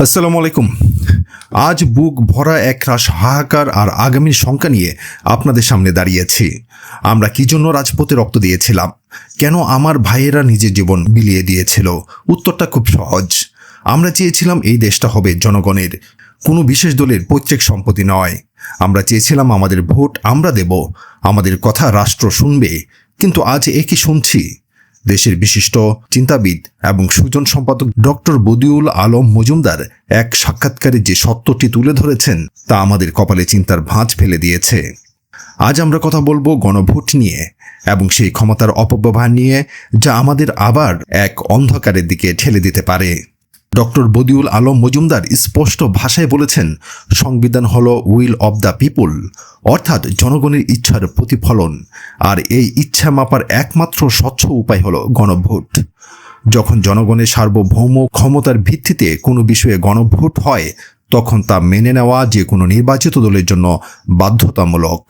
আসসালামু আলাইকুম। আজ বুক ভরা একরাশ হাহাকার আর আগামীর শঙ্কা নিয়ে আপনাদের সামনে দাঁড়িয়েছি। আমরা কি জন্য রাজপথে রক্ত দিয়েছিলাম? কেন আমার ভাইয়েরা নিজের জীবন বিলিয়ে দিয়েছিল? উত্তরটা খুব সহজ। আমরা চেয়েছিলাম এই দেশটা হবে জনগণের, কোনো বিশেষ দলের পৈতৃক সম্পত্তি নয়। আমরা চেয়েছিলাম আমাদের ভোট আমরা দেব, আমাদের কথা রাষ্ট্র শুনবে। কিন্তু আজ একই শুনছি। দেশের বিশিষ্ট চিন্তাবিদ এবং সুজন সম্পাদক ডক্টর বদিউল আলম মজুমদার এক সাক্ষাৎকারে যে সত্যটি তুলে ধরেছেন তা আমাদের কপালে চিন্তার ভাঁজ ফেলে দিয়েছে। আজ আমরা কথা বলবো গণভোট নিয়ে এবং সেই ক্ষমতার অপব্যবহার নিয়ে, যা আমাদের আবার এক অন্ধকারের দিকে ঠেলে দিতে পারে। ডক্টর বদিউল আলম মজুমদার স্পষ্ট ভাষায় বলেছেন, সংবিধান হলো উইল অব দ্য পিপুল, অর্থাৎ জনগণের ইচ্ছার প্রতিফলন। আর এই ইচ্ছা মাপার একমাত্র স্বচ্ছ উপায় হলো গণভোট। যখন জনগণের সার্বভৌম ক্ষমতার ভিত্তিতে কোনো বিষয়ে গণভোট হয়, তখন তা মেনে নেওয়া যে কোনো নির্বাচিত দলের জন্য বাধ্যতামূলক।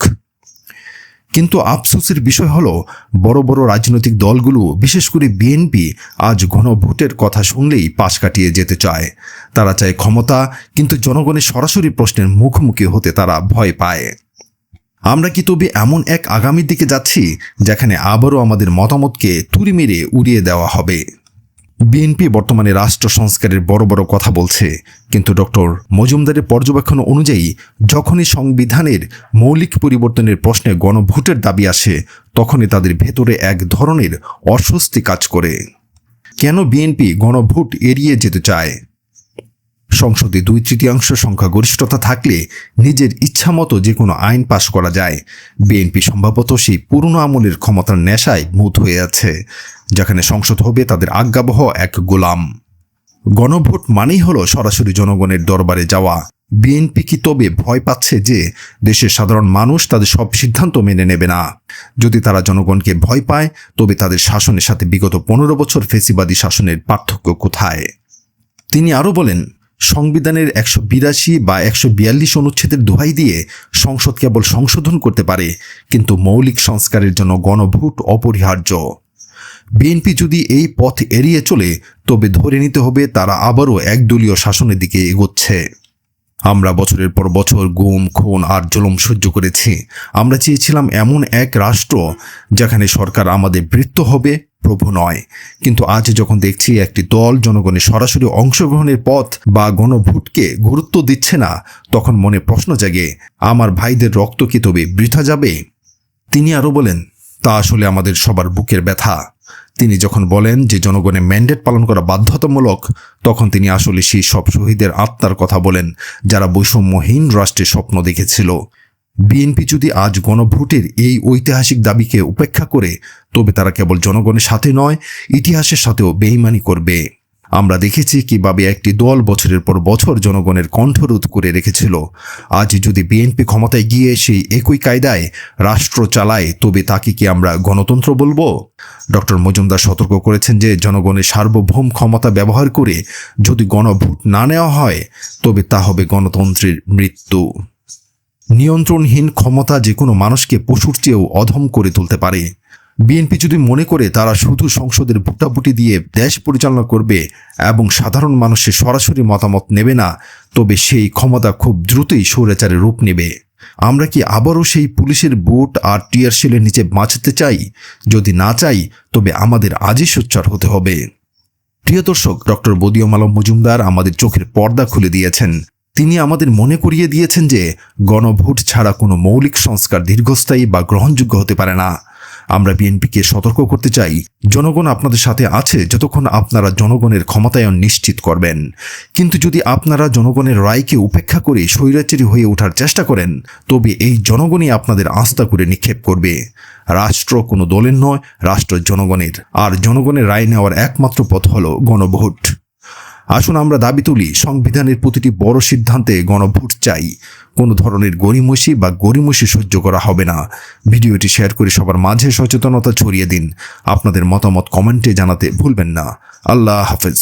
কিন্তু আফসোসের বিষয় হলো, বড় বড় রাজনৈতিক দলগুলো, বিশেষ করে বিএনপি, আজ গণভোটের কথা শুনলেই পাশ কাটিয়ে যেতে চায়। তারা চায় ক্ষমতা, কিন্তু জনগণের সরাসরি প্রশ্নের মুখোমুখি হতে তারা ভয় পায়। আমরা কি তবে এমন এক আগামীর দিকে যাচ্ছি যেখানে আবারও আমাদের মতামতকে তুড়ি মেরে উড়িয়ে দেওয়া হবে? বিএনপি বর্তমানে রাষ্ট্র সংস্কারের বড় বড় কথা বলছে, কিন্তু ডক্টর মজুমদারের পর্যবেক্ষণ অনুযায়ী যখনই সংবিধানের মৌলিক পরিবর্তনের প্রশ্নে গণভোটের দাবি আসে, তখনই তাদের ভেতরে এক ধরনের অস্বস্তি কাজ করে। কেন বিএনপি গণভোট এড়িয়ে যেতে চায়? সংসদে 2/3 সংখ্যাগরিষ্ঠতা থাকলে নিজের ইচ্ছামতো যে কোনো আইন পাশ করা যায়। বিএনপি সম্ভবত সেই পুরনো আমলের ক্ষমতার নেশায় মুগ্ধ হয়ে আছে, যেখানে সংসদ হবে তাদের আজ্ঞাবহ এক গোলাম। গণভোট মানেই হলো সরাসরি জনগণের দরবারে যাওয়া। বিএনপি কি তবে ভয় পাচ্ছে যে দেশের সাধারণ মানুষ তাদের সব সিদ্ধান্ত মেনে নেবে না? যদি তারা জনগণকে ভয় পায়, তবে তাদের শাসনের সাথে বিগত 15 বছর ফেসিবাদী শাসনের পার্থক্য কোথায়? তিনি আরও বলেন, সংবিধানের 182 বা 142 অনুচ্ছেদের দোহাই দিয়ে সংসদ কেবল সংশোধন করতে পারে, কিন্তু মৌলিক সংস্কারের জন্য গণভোট অপরিহার্য। বিএনপি যদি এই পথ এড়িয়ে চলে, তবে ধরে নিতে হবে তারা আবারও একদলীয় শাসনের দিকে এগোচ্ছে। আমরা বছরের পর বছর গুম, খুন আর জুলুম সহ্য করেছি। আমরা চেয়েছিলাম এমন এক রাষ্ট্র যেখানে সরকার আমাদের ভৃত্য হবে, প্রভু নয়। কিন্তু আজ যখন দেখছি একটি দল জনগণের সরাসরি অংশগ্রহণের পথ বা গণভোটকে গুরুত্ব দিচ্ছে না, তখন মনে প্রশ্ন জাগে, আমার ভাইদের রক্ত কি তবে বৃথা যাবে? তিনি আরও বলেন, তা আসলে আমাদের সবার বুকের ব্যথা। তিনি যখন বলেন যে জনগণের ম্যান্ডেট পালন করা বাধ্যতামূলক, তখন তিনি আসলে সেই সব শহীদের আত্মার কথা বলেন যারা বৈষম্যহীন রাষ্ট্রের স্বপ্ন দেখেছিল। বিএনপি যদি আজ গণভোটের এই ঐতিহাসিক দাবিকে উপেক্ষা করে, তবে তারা কেবল জনগণের সাথে নয়, ইতিহাসের সাথেও বেইমানি করবে। আমরা দেখেছি কিভাবে একটি দল বছরের পর বছর জনগণের কণ্ঠরোধ করে রেখেছিল। আজ যদি বিএনপি ক্ষমতায় গিয়ে সেই একই কায়দায় রাষ্ট্র চালায়, তবে তাকে কি আমরা গণতন্ত্র বলবো? ডক্টর মজুমদার সতর্ক করেছেন যে জনগণের সার্বভৌম ক্ষমতা ব্যবহার করে যদি গণভোট না নেওয়া হয়, তবে তা হবে গণতন্ত্রের মৃত্যু। নিয়ন্ত্রণহীন ক্ষমতা যে কোনো মানুষকে পশুর চেয়েও অধম করে তুলতে পারে। বিএনপি যদি মনে করে তারা শুধু সংসদের ভোটাভুটি দিয়ে দেশ পরিচালনা করবে এবং সাধারণ মানুষের সরাসরি মতামত নেবে না, তবে সেই ক্ষমতা খুব দ্রুতই স্বৈরাচারের রূপ নেবে। আমরা কি আবারও সেই পুলিশের বুট আর টিয়ার শেলের নিচে বাঁচতে চাই? যদি না চাই, তবে আমাদের আজই সোচ্চার হতে হবে। প্রিয় দর্শক, ডক্টর বদিউল আলম মজুমদার আমাদের চোখের পর্দা খুলে দিয়েছেন। তিনি আমাদের মনে করিয়ে দিয়েছেন যে গণভোট ছাড়া কোনো মৌলিক সংস্কার দীর্ঘস্থায়ী বা গ্রহণযোগ্য হতে পারে না। আমরা বিএনপিকে সতর্ক করতে চাই, জনগণ আপনাদের সাথে আছে যতক্ষণ আপনারা জনগণের ক্ষমতায়ন নিশ্চিত করবেন। কিন্তু যদি আপনারা জনগণের রায়কে উপেক্ষা করে স্বৈরাচারী হয়ে ওঠার চেষ্টা করেন, তবে এই জনগণই আপনাদের আস্থা করে নিক্ষেপ করবে। রাষ্ট্র কোনো দলের নয়, রাষ্ট্র জনগণের। আর জনগণের রায় নেওয়ার একমাত্র পথ হলো গণভোট। আসুন আমরা দাবি তুলি, সংবিধানের প্রতিটি বড় সিদ্ধান্তে গণভোট চাই। কোনো ধরনের গড়িমসি সহ্য করা হবে না। ভিডিওটি শেয়ার করে সবার মাঝে সচেতনতা ছড়িয়ে দিন। আপনাদের মতামত কমেন্টে জানাতে ভুলবেন না। আল্লাহ হাফেজ।